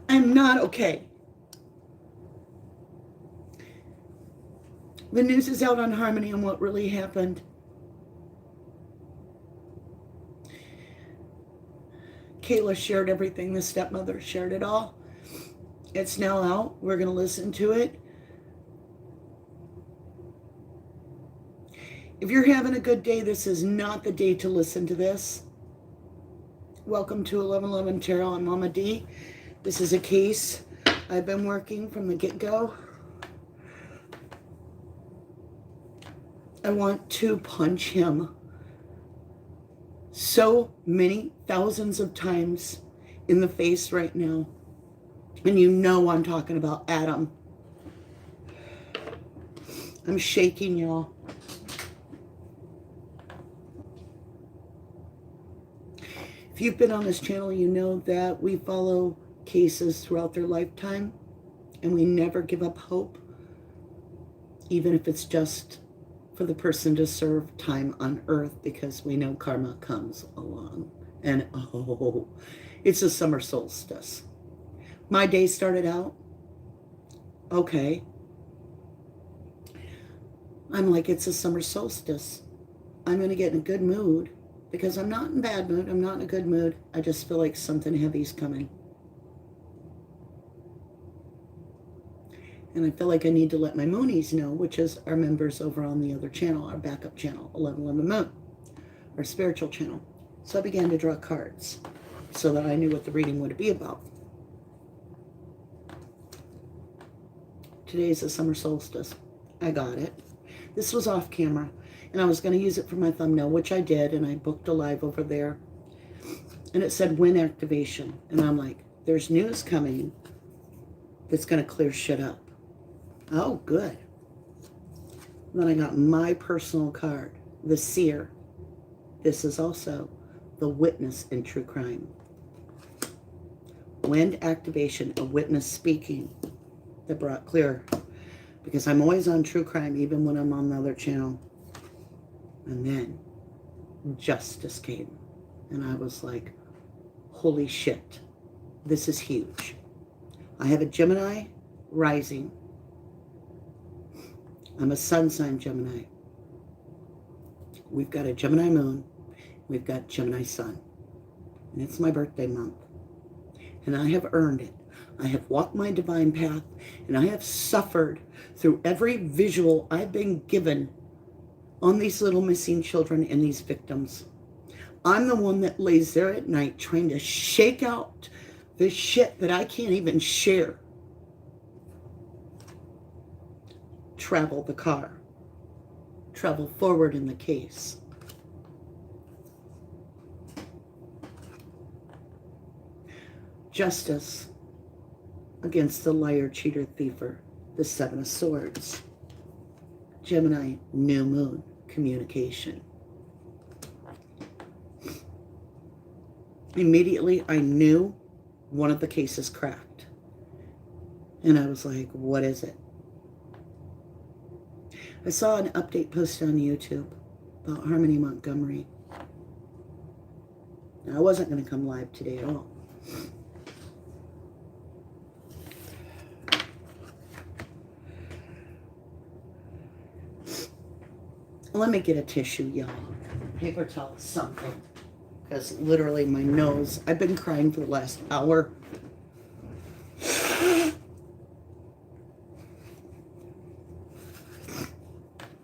I'm not okay. The news is out on Harmony and what really happened. Kayla shared everything. The stepmother shared it all. It's now out. We're going to listen to it. If you're having a good day, this is not the day to listen to this. Welcome to 1111 Tarot. I'm Mama D. This is a case I've been working from the get-go. I want to punch him so many thousands of times in the face right now. And you know I'm talking about Adam. I'm shaking, y'all. If you've been on this channel, you know that we follow cases throughout their lifetime, and we never give up hope, even if it's just for the person to serve time on earth, because we know karma comes along. And oh, it's a summer solstice. My day started out okay. I'm like, it's a summer solstice. I'm going to get in a good mood, because I'm not in a bad mood. I'm not in a good mood. I just feel like something heavy's coming. And I feel like I need to let my Moonies know, which is our members over on the other channel, our backup channel, 1111 Moon, our spiritual channel. So I began to draw cards so that I knew what the reading would be about. Today's the summer solstice. I got it. This was off camera, and I was going to use it for my thumbnail, which I did, and I booked a live over there. And it said win activation. And I'm like, there's news coming that's going to clear shit up. Oh, good. Then I got my personal card, the Seer. This is also the witness in true crime. Wind activation, a witness speaking that brought clear. Because I'm always on true crime, even when I'm on the other channel. And then justice came. And I was like, holy shit, this is huge. I have a Gemini rising. I'm a sun sign Gemini. We've got a Gemini moon. We've got Gemini sun. And it's my birthday month. And I have earned it. I have walked my divine path, and I have suffered through every visual I've been given on these little missing children and these victims. I'm the one that lays there at night trying to shake out the shit that I can't even share. Travel the car. Travel forward in the case. Justice against the liar, cheater, thiefer, the Seven of Swords. Gemini, new moon, communication. Immediately, I knew one of the cases cracked. And I was like, what is it? I saw an update posted on YouTube about Harmony Montgomery. Now, I wasn't going to come live today at all. Let me get a tissue, y'all. Paper towel, something. Because literally my nose, I've been crying for the last hour.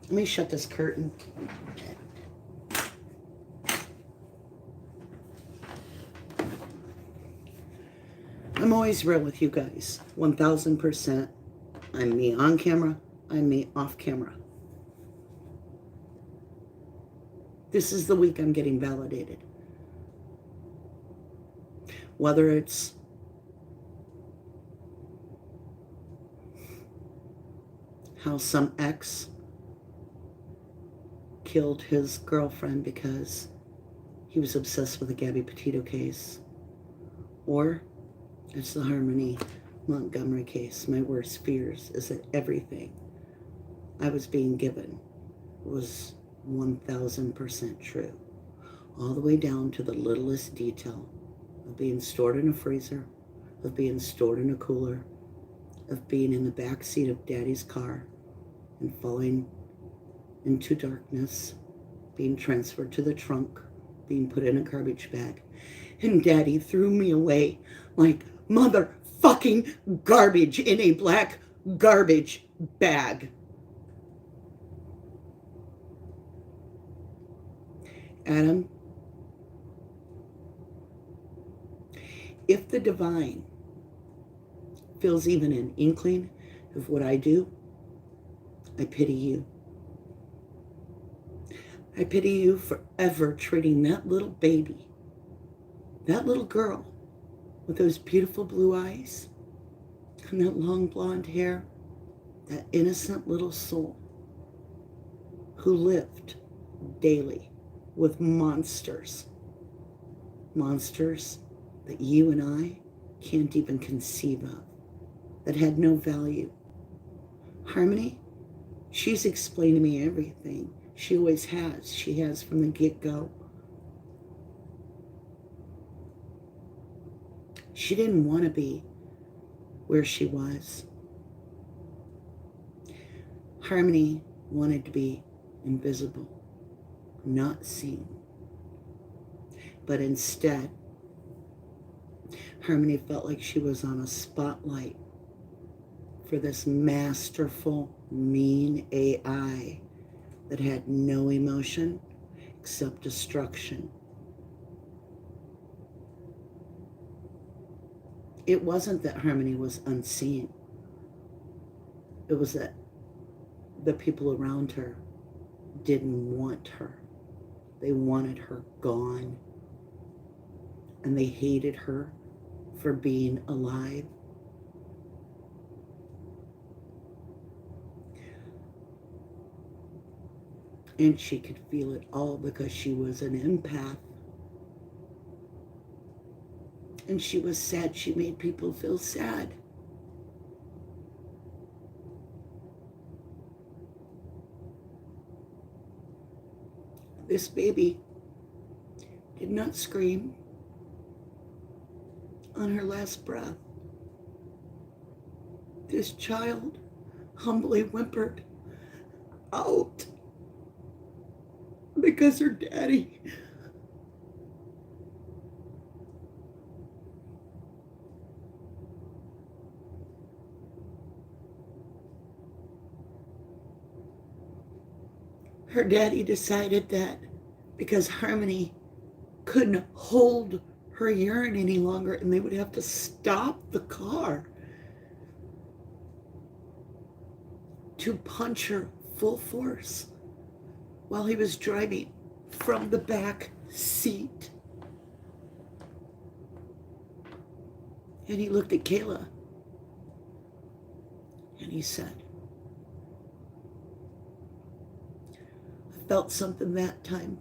Let me shut this curtain. I'm always real with you guys. 1000%. I'm me on camera. I'm me off camera. This is the week I'm getting validated. Whether it's how some ex killed his girlfriend because he was obsessed with the Gabby Petito case, or it's the Harmony Montgomery case. My worst fears is that everything I was being given was 1000% true. all the way down to the littlest detail of being stored in a freezer, of being stored in a cooler, of being in the back seat of Daddy's car and falling into darkness, being transferred to the trunk, being put in a garbage bag. And Daddy threw me away like motherfucking garbage in a black garbage bag. Adam, if the divine feels even an inkling of what I do, I pity you. I pity you for ever treating that little baby, that little girl with those beautiful blue eyes and that long blonde hair, that innocent little soul who lived daily with monsters that you and I can't even conceive of, that had no value. Harmony, she's explained to me everything. She always has. She has from the get-go. She didn't want to be where she was. Harmony wanted to be invisible, not seen. But instead, Harmony felt like she was on a spotlight for this masterful, mean AI that had no emotion except destruction. It wasn't that Harmony was unseen. It was that the people around her didn't want her. They wanted her gone. And they hated her for being alive. And she could feel it all because she was an empath. And she was sad. She made people feel sad. This baby did not scream on her last breath. This child humbly whimpered out because her daddy decided that because Harmony couldn't hold her urine any longer and they would have to stop the car to punch her full force while he was driving from the back seat. And he looked at Kayla and he said, I felt something that time.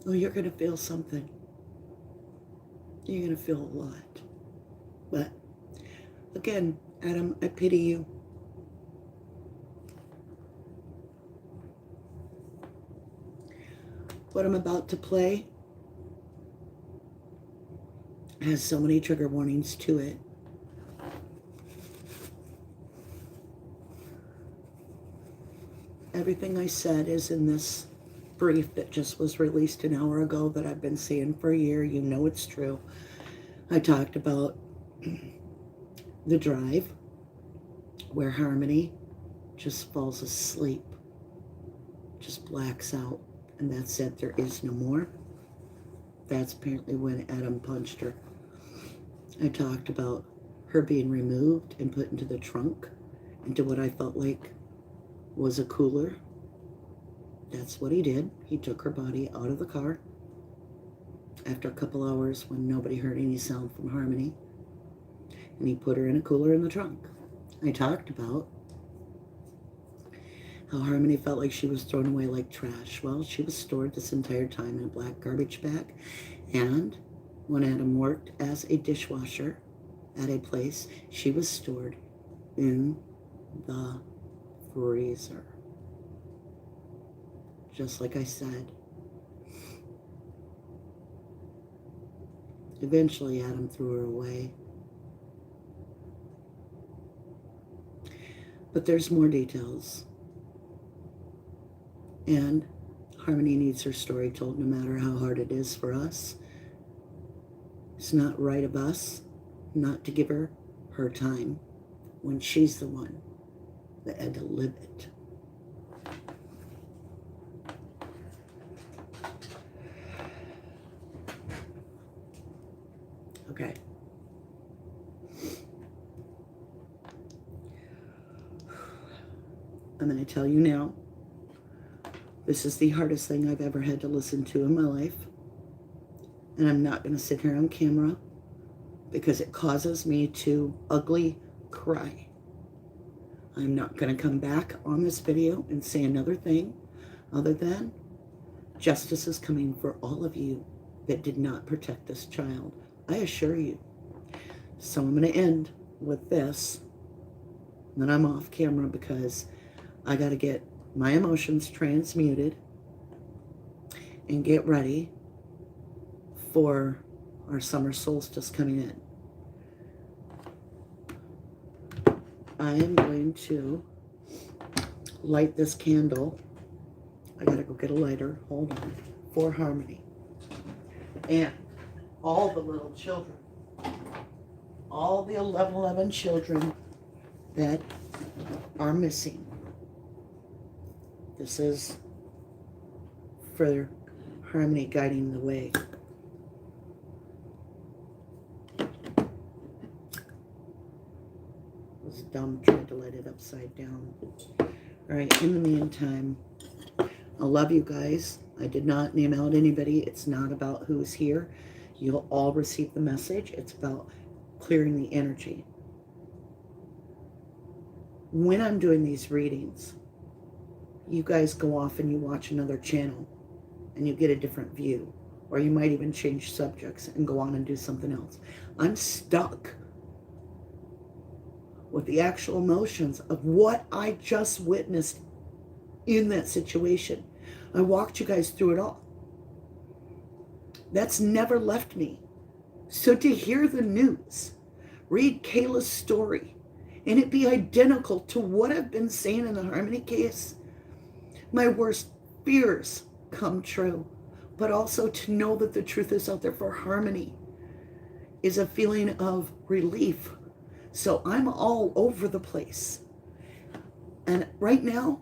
Oh, you're going to feel something. You're going to feel a lot. But again, Adam, I pity you. What I'm about to play has so many trigger warnings to it. Everything I said is in this brief that just was released an hour ago that I've been saying for a year. You know it's true. I talked about the drive where Harmony just falls asleep, just blacks out, and that's it. There is no more. That's apparently when Adam punched her. I talked about her being removed and put into the trunk, into what I felt like was a cooler. That's what he did. He took her body out of the car after a couple hours when nobody heard any sound from Harmony, and he put her in a cooler in the trunk. I talked about how Harmony felt like she was thrown away like trash. Well, she was stored this entire time in a black garbage bag, and when Adam worked as a dishwasher at a place she was stored in the freezer. Just like I said. Eventually, Adam threw her away. But there's more details. And Harmony needs her story told no matter how hard it is for us. It's not right of us not to give her her time when she's the one that had to live it. Okay. I'm going to tell you now, this is the hardest thing I've ever had to listen to in my life. And I'm not going to sit here on camera because it causes me to ugly cry. I'm not going to come back on this video and say another thing other than justice is coming for all of you that did not protect this child. I assure you. So I'm going to end with this. And then I'm off camera because I got to get my emotions transmuted and get ready for our summer solstice coming in. I am going to light this candle. I got to go get a lighter. Hold on. For Harmony. And all the little children, all the 11 children that are missing. This is for Harmony guiding the way. It was dumb, tried to light it upside down. All right, in the meantime, I love you guys. I did not name out anybody. It's not about who's here. You'll all receive the message. It's about clearing the energy. When I'm doing these readings, you guys go off and you watch another channel and you get a different view. Or you might even change subjects and go on and do something else. I'm stuck with the actual emotions of what I just witnessed in that situation. I walked you guys through it all. That's never left me. So to hear the news, read Kayla's story, and it be identical to what I've been saying in the Harmony case, my worst fears come true. But also to know that the truth is out there for Harmony is a feeling of relief. So I'm all over the place. And right now,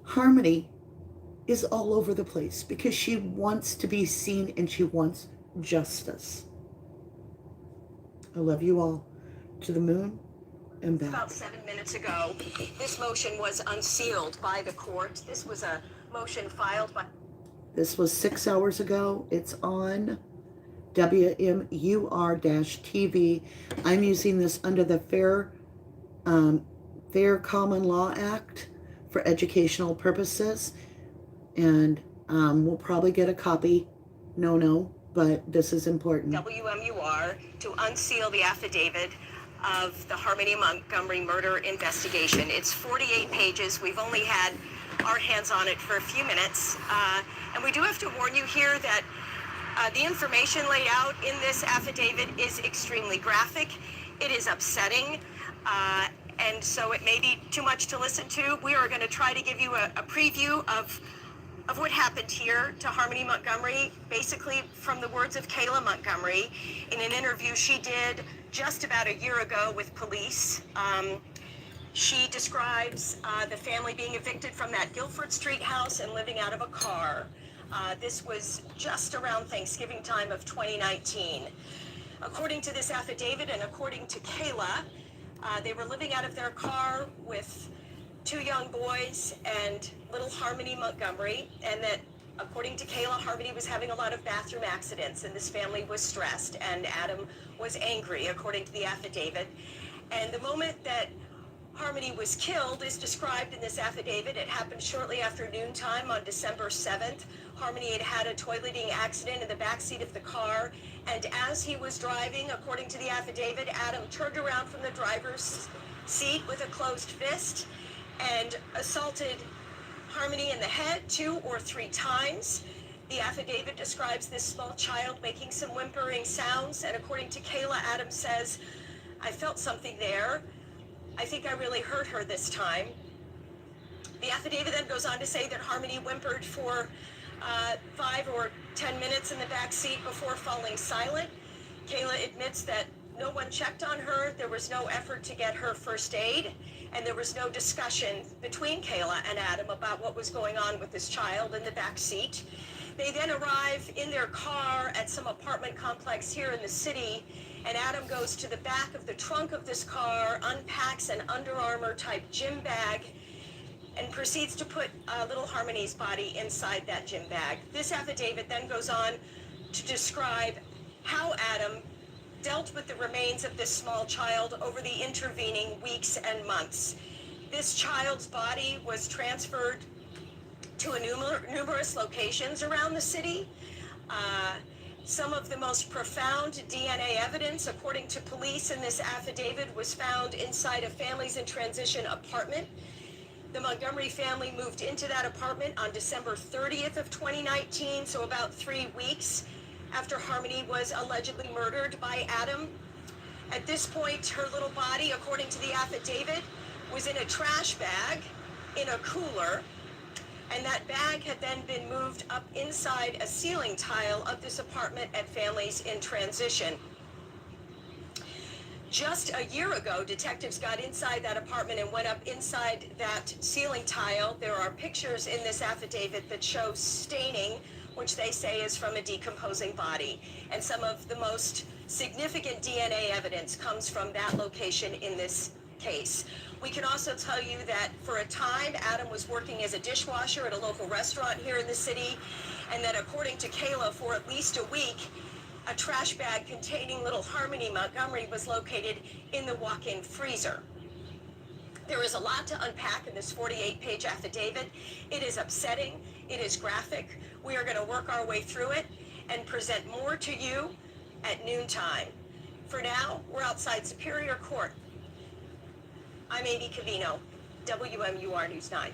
Harmony is all over the place because she wants to be seen and she wants justice. I love you all. To the moon and back. About 7 minutes ago, this motion was unsealed by the court. This was a motion filed by... This was 6 hours ago. It's on WMUR-TV. I'm using this under the Fair Common Law Act for educational purposes. And we'll probably get a copy. No, but this is important. WMUR to unseal the affidavit of the Harmony Montgomery murder investigation. It's 48 pages. We've only had our hands on it for a few minutes. And we do have to warn you here that the information laid out in this affidavit is extremely graphic. It is upsetting. And so it may be too much to listen to. We are going to try to give you a preview of what happened here to Harmony Montgomery, basically from the words of Kayla Montgomery in an interview she did just about a year ago with police. She describes the family being evicted from that Guilford Street house and living out of a car. This was just around Thanksgiving time of 2019. According to this affidavit and according to Kayla, they were living out of their car with 2 young boys and little Harmony Montgomery, and that according to Kayla, Harmony was having a lot of bathroom accidents and this family was stressed and Adam was angry, according to the affidavit. And the moment that Harmony was killed is described in this affidavit. It happened shortly after noontime on December 7th. Harmony had had a toileting accident in the backseat of the car, and as he was driving, according to the affidavit, Adam turned around from the driver's seat with a closed fist and assaulted Harmony in the head 2 or 3 times. The affidavit describes this small child making some whimpering sounds, and according to Kayla, Adam says, "I felt something there. I think I really hurt her this time." The affidavit then goes on to say that Harmony whimpered for 5 or 10 minutes in the back seat before falling silent. Kayla admits that no one checked on her, there was no effort to get her first aid, and there was no discussion between Kayla and Adam about what was going on with this child in the back seat. They then arrive in their car at some apartment complex here in the city, and Adam goes to the back of the trunk of this car, unpacks an Under Armour type gym bag, and proceeds to put little Harmony's body inside that gym bag. This affidavit then goes on to describe how Adam dealt with the remains of this small child over the intervening weeks and months. This child's body was transferred to numerous locations around the city. Some of the most profound DNA evidence, according to police in this affidavit, was found inside a Families in Transition apartment. The Montgomery family moved into that apartment on December 30th of 2019, so about 3 weeks after Harmony was allegedly murdered by Adam. At this point, her little body, according to the affidavit, was in a trash bag in a cooler, and that bag had then been moved up inside a ceiling tile of this apartment at Families in Transition. Just a year ago, detectives got inside that apartment and went up inside that ceiling tile. There are pictures in this affidavit that show staining, which they say is from a decomposing body. And some of the most significant DNA evidence comes from that location in this case. We can also tell you that for a time, Adam was working as a dishwasher at a local restaurant here in the city, and that according to Kayla, for at least a week, a trash bag containing little Harmony Montgomery was located in the walk-in freezer. There is a lot to unpack in this 48-page affidavit. It is upsetting. It is graphic. We are going to work our way through it and present more to you at noontime. For now, we're outside Superior Court. I'm Amy Cavino, WMUR News 9.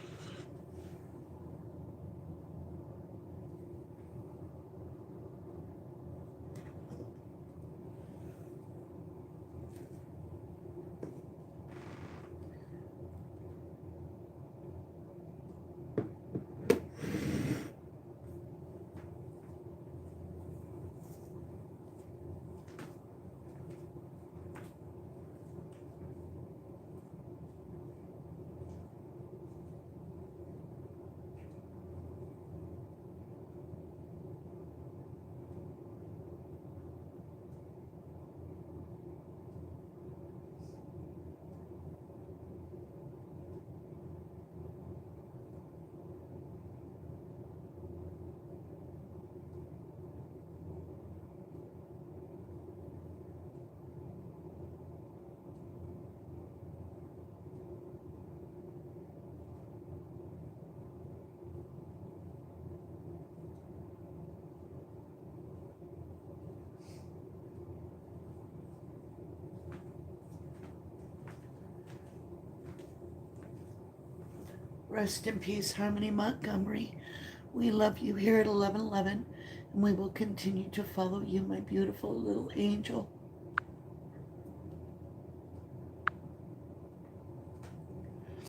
Rest in peace, Harmony Montgomery. We love you here at 1111, and we will continue to follow you, my beautiful little angel.